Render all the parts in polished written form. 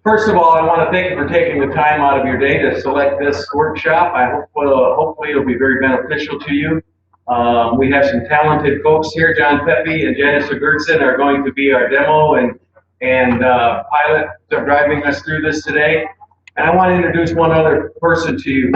First of all, I want to thank you for taking the time out of your day to select this workshop. I hope hopefully it'll be very beneficial to you. We have some talented folks here. John Pepe and Janice Gertson are going to be our demo and pilot driving us through this today. And I want to introduce one other person to you.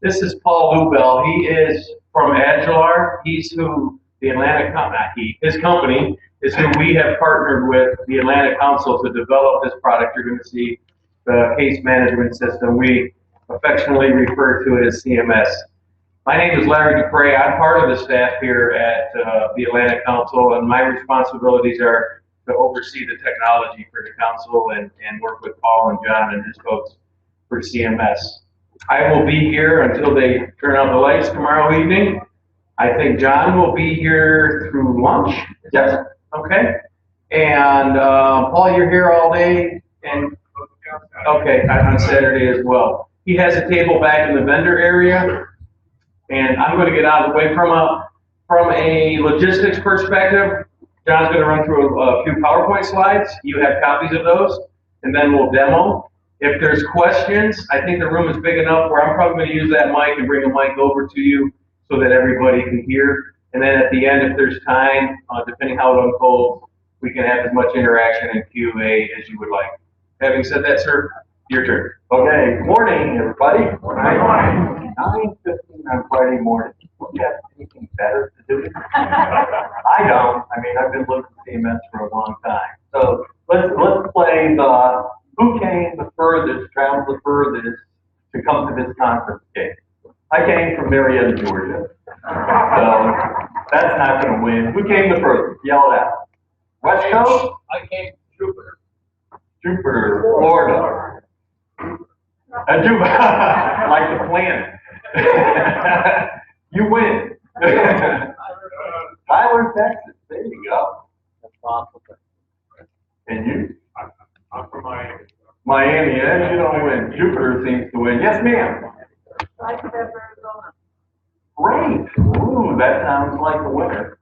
This is Paul Lubell. He is from Agilar. He's who the Atlanta, not he, his company is who we have partnered with the Atlanta Council to develop this product. You're going to see the case management system. We affectionately refer to it as CMS. My name is Larry Dupre. I'm part of the staff here at the Atlanta Council, and my responsibilities are to oversee the technology for the council and work with Paul and John and his folks for CMS. I will be here until they turn on the lights tomorrow evening. I think John will be here through lunch. Yes. Okay. And Paul, you're here all day, and okay, on Saturday as well. He has a table back in the vendor area, and I'm going to get out of the way from a logistics perspective. John's going to run through a few PowerPoint slides. You have copies of those, and then we'll demo. If there's questions, I think the room is big enough where I'm probably going to use that mic and bring a mic over to you so that everybody can hear. And then at the end, if there's time, depending how it unfolds, we can have as much interaction and Q&A as you would like. Having said that, sir, your turn. Okay, good morning, everybody. Morning. 9:15 on Friday morning. Do you have anything better to do? I don't. I mean, I've been looking at CMS for a long time. So let's play the who came the furthest, traveled the furthest to come to this conference game. I came from Marietta, Georgia. So that's not going to win. Who came the furthest? Yell it out. West Coast? I came from Jupiter. Jupiter, Florida. Jupiter, like the planet. You win. Tyler, Texas. There you go. That's awesome. And you? I'm from Miami. Miami, yeah, you don't win. Jupiter seems to win. Yes, ma'am. Arizona. Great. Ooh, that sounds like a winner.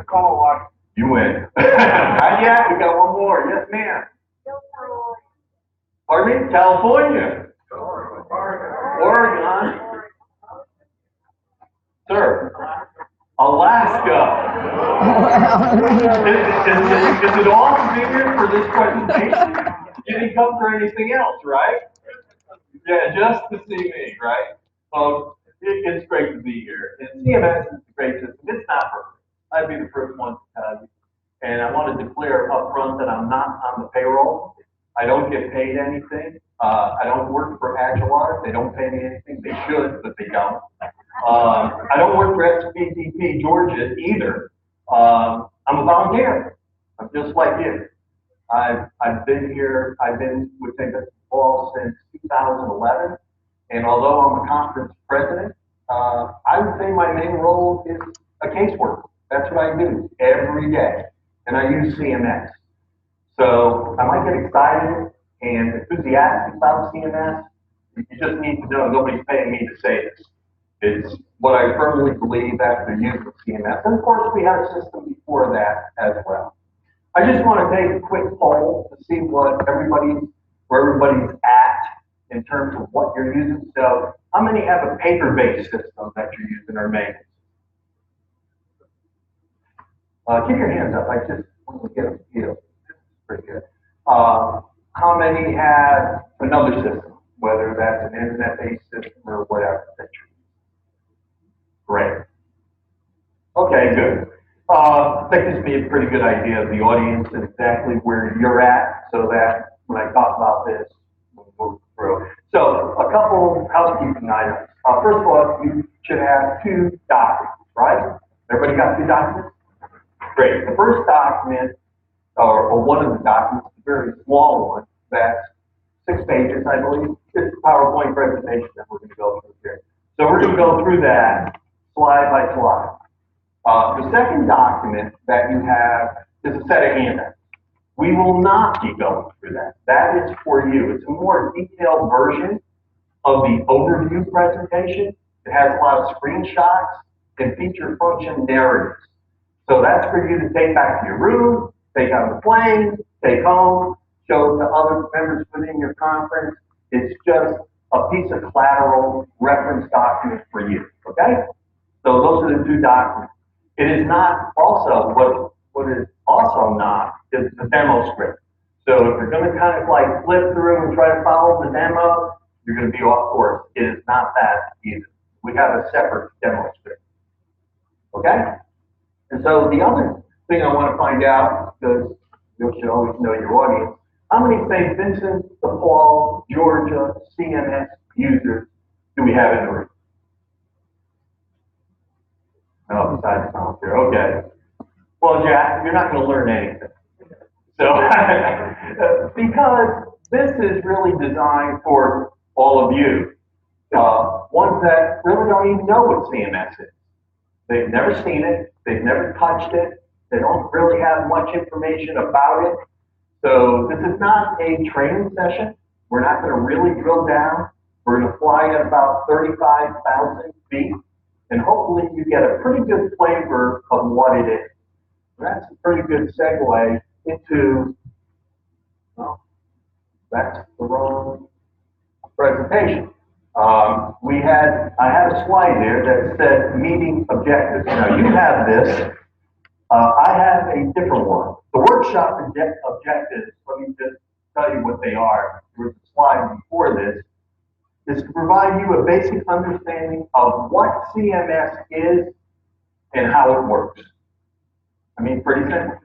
Colorado. You win. Not yet. We got one more. Yes, ma'am. Pardon me? California. Oregon. Sir. Alaska. Is it all convenient for this presentation? You didn't come for anything else, right? Yeah, just to see me, right? It's great to be here. And CMS is a great system. It's not perfect. I'd be the first one to tell you. And I want to declare up front that I'm not on the payroll. I don't get paid anything. I don't work for Agilar. They don't pay me anything. They should, but they don't. I don't work for SVdP Georgia either. I'm a volunteer. I'm just like you. I've been here. I've been with Ball since 2011. And although I'm a conference president, I would say my main role is a caseworker. That's what I do every day. And I use CMS. So I might get excited and enthusiastic about CMS. You just need to know nobody's paying me to say this. It's what I firmly believe after using CMS. And of course, we had a system before that as well. I just want to take a quick poll to see where everybody's at in terms of what you're using. So how many have a paper-based system that you're using or manual? Keep your hands up. I just want to get a feel. Pretty good. How many have another system, whether that's an internet-based system or whatever that you're using? Great. Okay, good. I think this would be a pretty good idea of the audience and exactly where you're at, so that when I talk about this, we'll move through. So, a couple housekeeping items. First of all, you should have 2 documents, right? Everybody got 2 documents? Great. The first document, or one of the documents, a very small one, that's 6 pages, I believe. It's a PowerPoint presentation that we're going to go through here. So we're going to go through that slide by slide. The second document that you have is a set of handouts. We will not be going through that. That is for you. It's a more detailed version of the overview presentation. It has a lot of screenshots and feature function narratives. So that's for you to take back to your room, take on the plane, take home, show to other members within your conference. It's just a piece of collateral reference document for you, okay? So those are the two documents. It is not also, what is also not is the demo script. So if you're going to kind of like flip through and try to follow the demo, you're going to be off course. It is not that either. We have a separate demo script. Okay? And so the other thing I want to find out, because you should always know your audience, how many St. Vincent de Paul, Georgia CMS users do we have in the room? Oh, besides Tom here. Okay. Well, Jack, you're not going to learn anything. So, because this is really designed for all of you, ones that really don't even know what CMS is. They've never seen it. They've never touched it. They don't really have much information about it. So this is not a training session. We're not going to really drill down. We're going to fly at about 35,000 feet, and hopefully you get a pretty good flavor of what it is. That's a pretty good segue into, well, that's the wrong presentation. I had a slide there that said meeting objectives. Now you have this. I have a different one. The workshop objectives, let me just tell you what they are. There's a slide before this, is to provide you a basic understanding of what CMS is and how it works. I mean, pretty simple.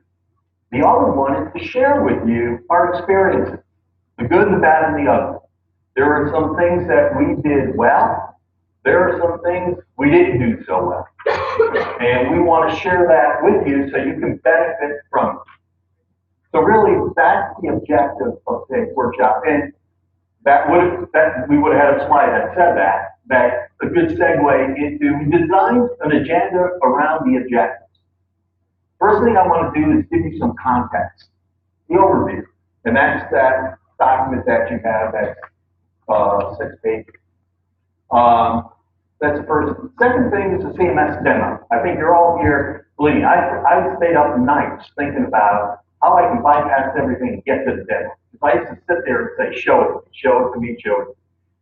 The other one is to share with you our experiences, the good, the bad, and the ugly. There are some things that we did well. There are some things we didn't do so well. And we want to share that with you so you can benefit from it. So really, that's the objective of today's workshop. And we would have had a slide that said that. That's a good segue into, we designed an agenda around the objectives. First thing I want to do is give you some context, the overview. And that's that document that you have, that's 6 pages. That's the first. Second thing is the CMS demo. I think you're all here, believe me, I stayed up nights thinking about how I can bypass everything and get to the demo. If I used to sit there and say, show it to me, show it to me, show it to me.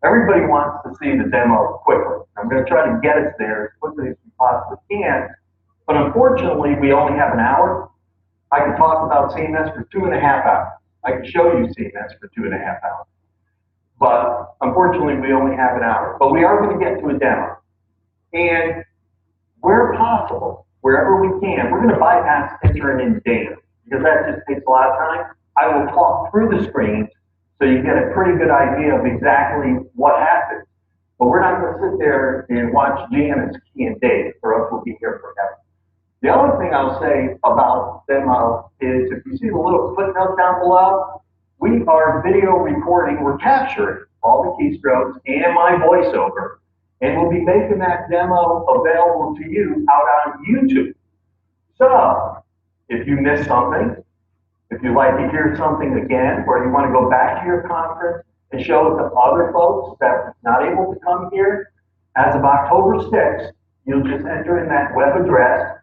Everybody wants to see the demo quickly. I'm going to try to get us there as quickly as we possibly can. But unfortunately, we only have an hour. I can talk about CMS for 2.5 hours. I can show you CMS for 2.5 hours. But unfortunately, we only have an hour. But we are going to get to a demo. And where possible, wherever we can, we're going to bypass entering in data, because that just takes a lot of time. I will talk through the screens so you get a pretty good idea of exactly what happens. But we're not going to sit there and watch GMS key and data, or else we'll be here forever. The other thing I'll say about demo is, if you see the little footnote down below, we are video recording, we're capturing all the keystrokes and my voiceover, and we'll be making that demo available to you out on YouTube. So, if you missed something, if you'd like to hear something again, or you want to go back to your conference and show it to other folks that are not able to come here, as of October 6th, you'll just enter in that web address.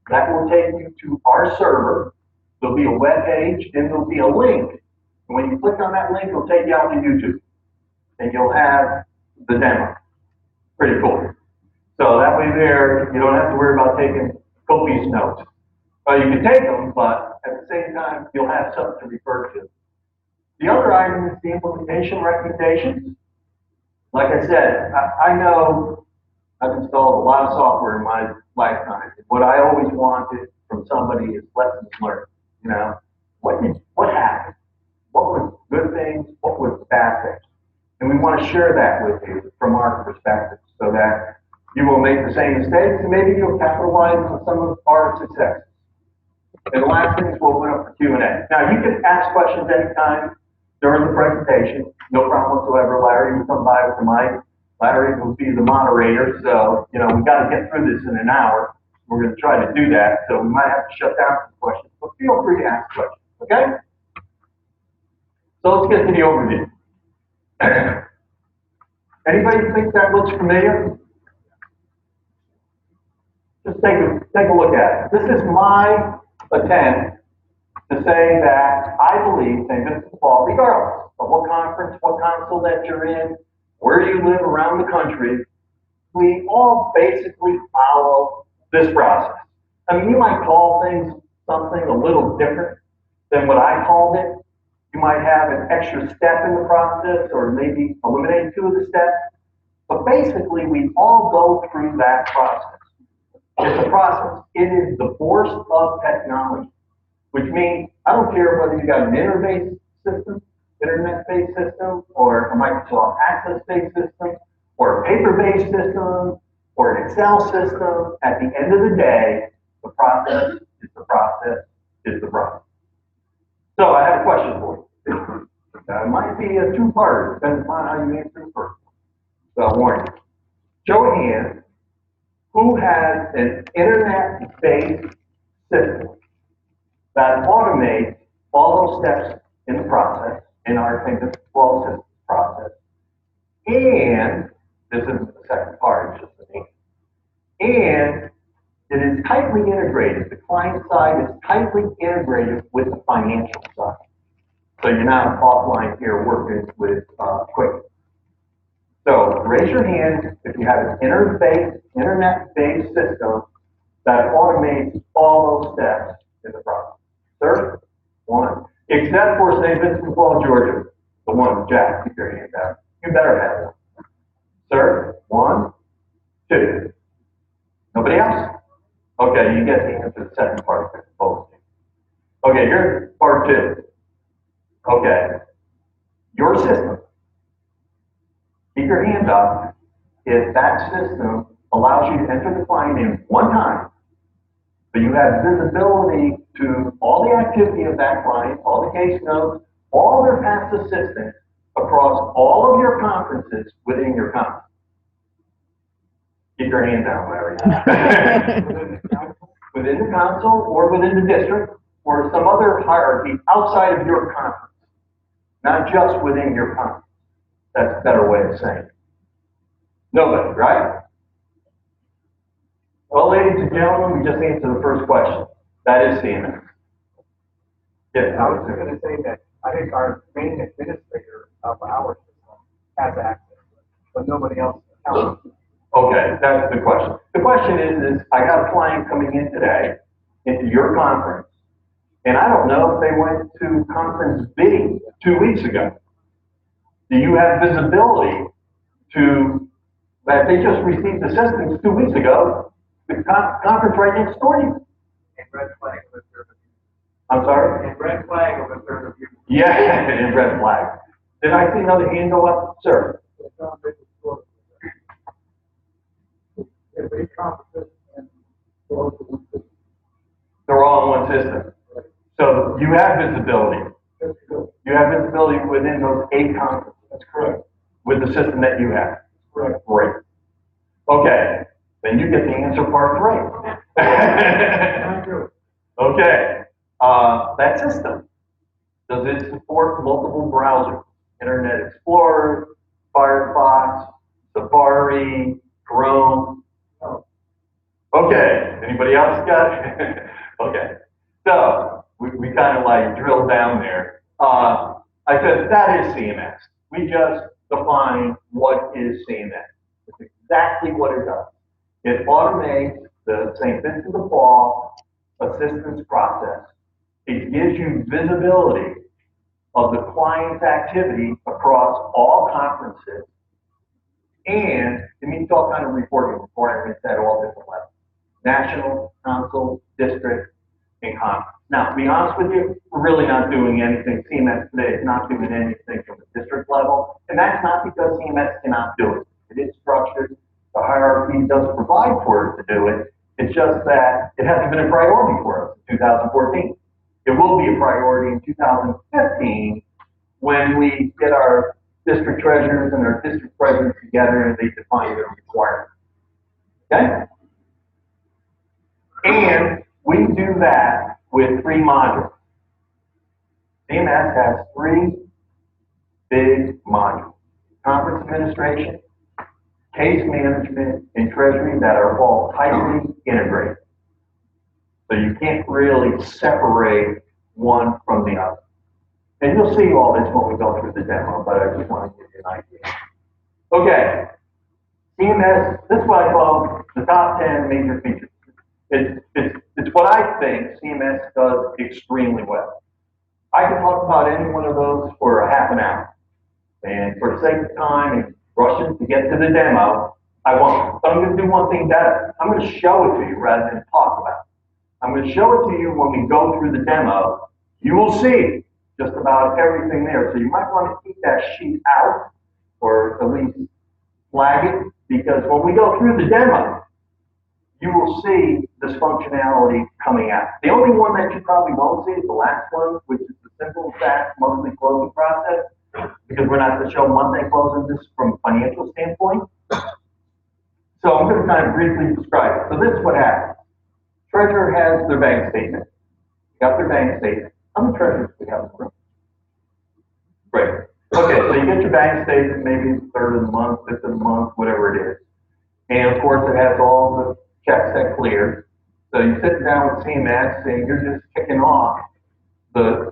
That will take you to our server. There'll be a web page, and there'll be a link. And when you click on that link, it'll take you out to YouTube. And you'll have the demo. Pretty cool. So that way there, you don't have to worry about taking copious notes. Well, you can take them, but at the same time, you'll have something to refer to. The other item is the implementation recommendations. Like I said, I know I've installed a lot of software in my lifetime. What I always wanted from somebody is lessons learned. You know, what happened? What was good things? What was bad things? And we want to share that with you from our perspective, so that you will make the same mistakes and maybe you'll capitalize on some of our successes. And the last thing is we'll open up for Q&A. Now, you can ask questions anytime during the presentation. No problem whatsoever. Larry, you come by with the mic. Larry will be the moderator. So, you know, we got to get through this in an hour. We're going to try to do that. So we might have to shut down some questions, but feel free to ask questions. Okay? So let's get to the overview. Anybody think that looks familiar? Just take a look at it. This is my attempt to say that I believe St. Vincent de Paul, regardless of what conference, what council that you're in, where you live around the country, we all basically follow this process. I mean, you might call things something a little different than what I called it. You might have an extra step in the process or maybe eliminate two of the steps. But basically, we all go through that process. It's a process. It is the force of technology, which means I don't care whether you got an internet-based system, or a Microsoft Access-based system, or a paper-based system, or an Excel system. At the end of the day, the process is the process is the process. So I have a question for you. It might be a two-parter, depending upon how you answer the first one. So I warn you. Show of hands, who has an internet-based system that automates all those steps in the process, in our St. Paul system process, and this is the second part, it's just the name, and it is tightly integrated. The client side is tightly integrated with the financial side. So you're not offline here working with Quick. So raise your hand if you have an internet-based system that automates all those steps in the process. Sir? One. Except for St. Vincent de Paul, Georgia. The one, Jack, keep your hand down. You better have one. Sir? One. Two. Nobody else? Okay, you get the answer to the second part of the both. Okay, here's part two. Okay. Your system. Keep your hand up if that system allows you to enter the client in one time, but you have visibility to all the activity of that client, all the case notes, all their past assistance across all of your conferences within your conference. Keep your hand down, Larry. Within the council or within the district or some other hierarchy outside of your conference, not just within your conference. That's a better way of saying it. Nobody, right? Well, ladies and gentlemen, we just answered the first question. That is CMS. Yes, I was going to say that I think our main administrator of our system has access, but nobody else can. Okay, that's the question. The question is I got a client coming in today into your conference, and I don't know if they went to conference B 2 weeks ago. Do you have visibility to that they just received assistance 2 weeks ago, the conference right next door to you? And red flag of observability. I'm sorry? And red flag of observability. Yeah, and red flag. Did I see another hand go up? Sir? They're all in one system. So you have visibility. You have visibility within those 8 conferences. That's correct. With the system that you have. Correct. Great. Okay. Then you get the answer part 3. Okay. That system, does it support multiple browsers? Internet Explorer, Firefox, Safari, Chrome? No. Okay. Anybody else got it? Okay. So we kind of like drilled down there. I said that is CMS. We just define what is CMS. It's exactly what it does. It automates the St. Vincent de Paul assistance process. It gives you visibility of the client's activity across all conferences, and it means all kind of reporting requirements at all different levels: national, council, district, and conference. Now, to be honest with you, we're really not doing anything. CMS today is not doing anything from the district level, and that's not because CMS cannot do it. It is structured. The hierarchy does provide for it to do it. It's just that it hasn't been a priority for us in 2014. It will be a priority in 2015 when we get our district treasurers and our district presidents together and they define their requirements. Okay? And we do that with 3 modules. CMS has 3 big modules: conference administration, case management, and treasury, that are all tightly integrated. So you can't really separate one from the other. And you'll see all this when we go through the demo, but I just want to give you an idea. Okay, CMS, this is what I call the top 10 major features. It's what I think CMS does extremely well. I could talk about any one of those for a half an hour. And for the sake of time and rushing to get to the demo, I won't. So I'm going to do one thing better. I'm going to show it to you rather than talk about it. I'm going to show it to you when we go through the demo. You will see just about everything there. So you might want to keep that sheet out or at least flag it, because when we go through the demo, you will see this functionality coming out. The only one that you probably won't see is the last one, which is the simple, fast monthly closing process, because we're not going to show monthly closing this from a financial standpoint. So I'm going to kind of briefly describe it. So this is what happens. Treasurer has their bank statement. Got their bank statement. How many treasurers do we have in the room? Great. Okay, so you get your bank statement, maybe the third of the month, fifth of the month, whatever it is. And of course, it has all the checks that clear. So you sit down with CMS and you're just kicking off the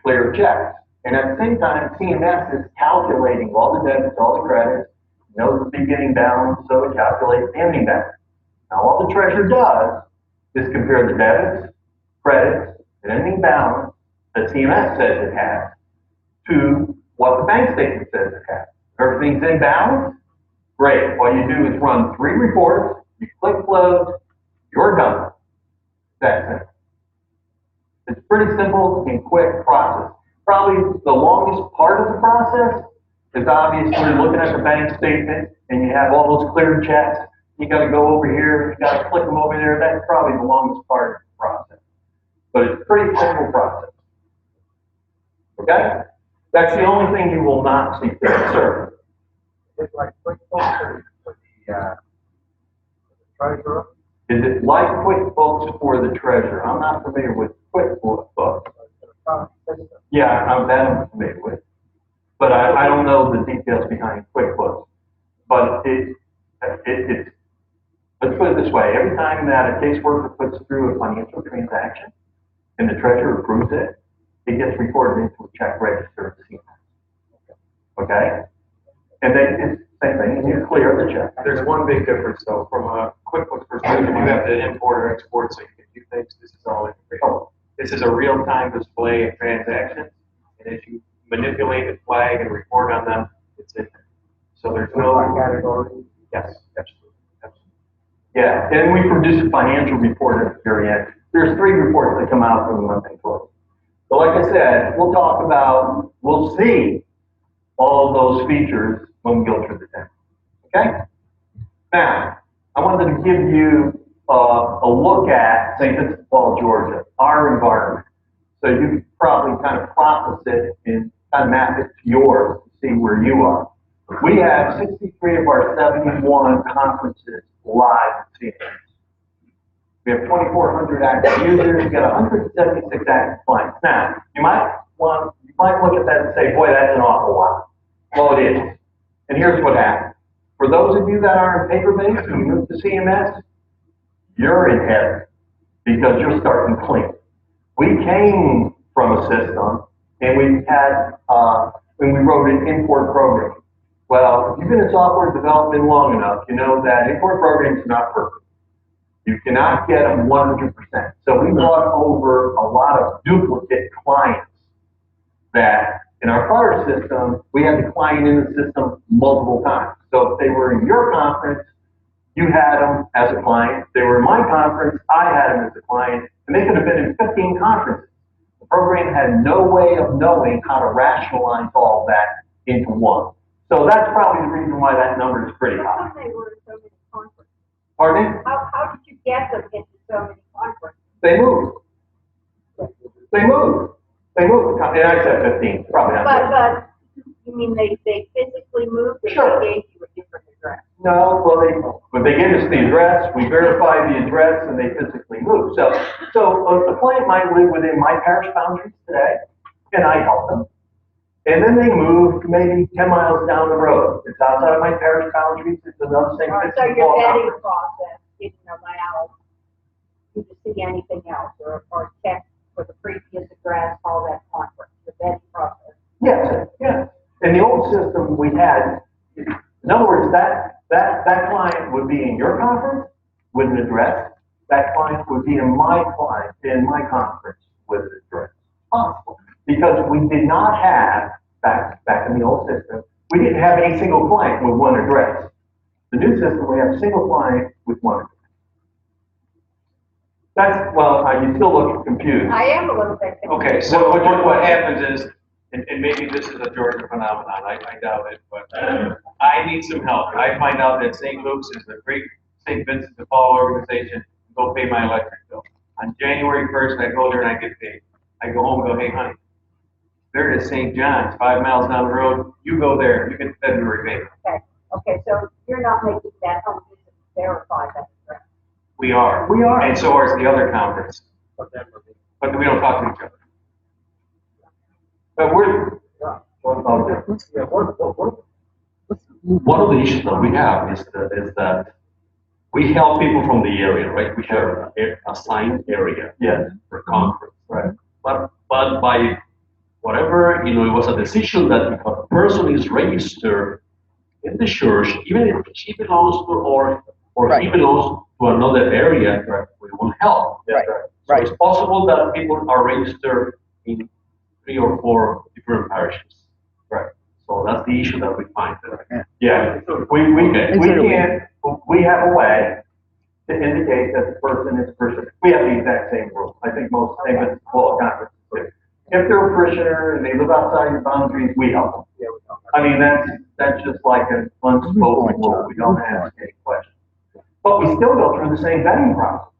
clear checks. And at the same time, CMS is calculating all the debits, all the credits, knows the beginning balance, so it calculates the ending balance. Now, all the treasurer does is compare the debits, credits, and ending balance that CMS says it has to what the bank statement says it has. Everything's in balance? Great. All you do is run 3 reports, you click close, you're done. That's it. It's pretty simple and quick process. Probably the longest part of the process is obviously looking at the bank statement and you have all those cleared checks. You got to go over here, you got to click them over there. That's probably the longest part of the process. But it's a pretty simple process. Okay? That's the only thing you will not see there, sir. It's like QuickBooks for the treasurer. Is it like QuickBooks for the treasurer? I'm not familiar with QuickBooks. Yeah, I'm familiar with. But I don't know the details behind QuickBooks. But it's, let's put it this way. Every time that a caseworker puts through a financial transaction and the treasurer approves it, it gets recorded into a check register at CMS. Okay? And then it's the same thing, and you clear the check. There's one big difference though, from a QuickBooks perspective, you have to import or export so you can do things. This is all integrated. This is a real-time display of transactions, and as you manipulate and flag and report on them, it's in there. So there's no category. Yes, absolutely. Yeah, and we produce a financial report at the very end. There's 3 reports that come out from the month-end close. So like I said, we'll see all of those features when we go through the demo. Okay? Now, I wanted to give you a look at St. Vincent de Paul, Georgia, our environment. So you can probably kind of process it and kind of map it to yours to see where you are. We have 63 of our 71 conferences live at CMS. We have 2,400 active users. We got 176 active clients. Now, you might look at that and say, boy, that's an awful lot. Well, it is. And here's what happens. For those of you that are in paper-based and you move to CMS, you're in heaven because you're starting clean. We came from a system and we had, when we wrote an import program. Well, if you've been in software development long enough, you know that import programs are not perfect. You cannot get them 100%. So we brought over a lot of duplicate clients that in our prior system, we had the client in the system multiple times. So if they were in your conference, you had them as a client. If they were in my conference, I had them as a client, and they could have been in 15 conferences. The program had no way of knowing how to rationalize all that into one. So that's probably the reason why that number is pretty high. How they were in so many conferences? Pardon me? How did you get them into so many conferences? They moved. They moved. They moved. And I said 15, probably not. But you mean they physically moved or Sure. they gave you a different address? No, well, they gave us the address, we verified the address, and they physically moved. So a client might live within my parish boundaries today, and I help them. And then they moved maybe 10 miles down the road. It's outside of my parish boundaries, it's another thing. So your vetting process didn't allow you to see anything else or check for the previous address, all that conference. vetting process. Yes, yes. In the old system, we had, in other words, that client would be in your conference with an address. That client would be in my conference with an address. Possible. Because we did not have, back in the old system, we didn't have a single client with one address. The new system, we have a single client with one address. That's, well, you still look confused. I am a little bit. Okay, so what happens is, and maybe this is a Georgia phenomenon, I doubt it, but I need some help. I find out that St. Luke's is a great St. Vincent de Paul organization, go pay my electric bill. On January 1st, I go there and I get paid. I go home and go, hey honey, there it is St. John's, 5 miles down the road, you go there, you get February payment. Okay, so you're not making that home visit to verify that address. We are. We are. And so is the other conference. But we don't talk to each other. But we're, One of the issues that we have is that we help people from the area, right? We have an assigned area yes, for conference. right. But by whatever, it was a decision that if a person is registered in the church, even if she belongs to or Right. he belongs to another area, we will help. That's Right. right. So it's possible that people are registered in 3 or 4 different parishes. Right. So that's the issue that we find there. Yeah, we have a way to indicate that the person is a person. We have the exact same rule. I think most same as well conferences do. If they're a parishioner and they live outside your boundaries, we help them. I mean, that's just like an unspoken rule. We don't ask any questions. But we still go through the same vetting process.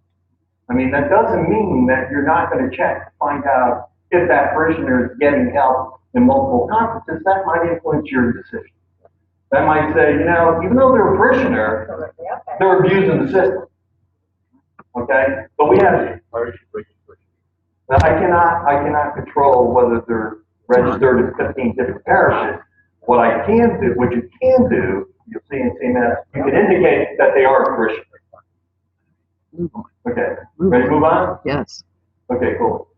I mean, that doesn't mean that you're not going to check to find out if that parishioner is getting help in multiple conferences. That might influence your decision. That might say, even though they're a parishioner, Absolutely, okay. they're abusing the system. Okay? But we have, now, I cannot control whether they're registered in 15 different parishes. What you can do, you'll see in CMS, you can indicate that they are a parishioner. Move on. Okay, ready to move on? Yes. Okay, cool.